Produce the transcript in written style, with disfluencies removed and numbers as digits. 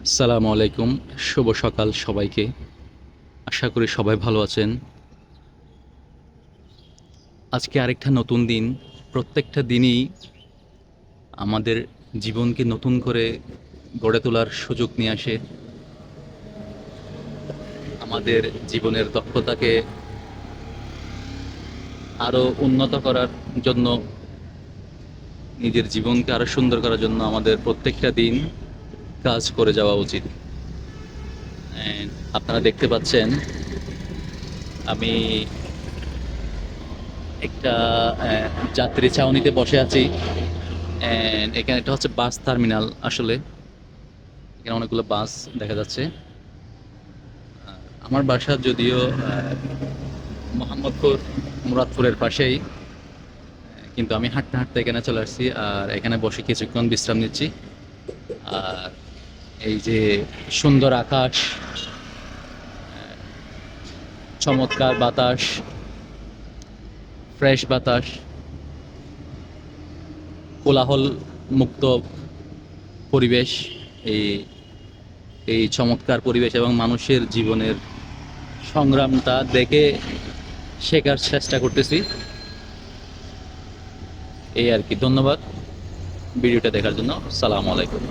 আসসালামু আলাইকুম। শুভ সকাল সবাইকে। আশা করি সবাই ভালো আছেন। আজকে আরেকটা নতুন দিন। প্রত্যেকটা দিনই আমাদের জীবনকে নতুন করে গড়ে তোলার সুযোগ নিয়ে আসে। আমাদের জীবনের দক্ষতাকে আরো উন্নত করার জন্য, নিজের জীবনকে আরো সুন্দর করার জন্য আমাদের প্রত্যেকটা দিন কাজ করে যাওয়া উচিত। আপনারা দেখতে পাচ্ছেন আমি একটা যাত্রী ছাউনিতে বসে আছি। এখানে এটা হচ্ছে বাস টার্মিনাল আসলে। এখানে অনেকগুলো বাস দেখা যাচ্ছে। আমার বাসা যদিও মোহাম্মদপুর মুরাদপুরের পাশেই, কিন্তু আমি হাঁটতে হাঁটতে এখানে চলে আসছি আর এখানে বসে কিছুক্ষণ বিশ্রাম নিচ্ছি। আর এই যে সুন্দর আকাশ, চমৎকার বাতাস, ফ্রেশ বাতাস, কোলাহল মুক্ত পরিবেশ, এই এই চমৎকার পরিবেশ এবং মানুষের জীবনের সংগ্রামটা দেখে শেখার চেষ্টা করতেছি। এই আর কি। ধন্যবাদ ভিডিওটা দেখার জন্য। সালামু আলাইকুম।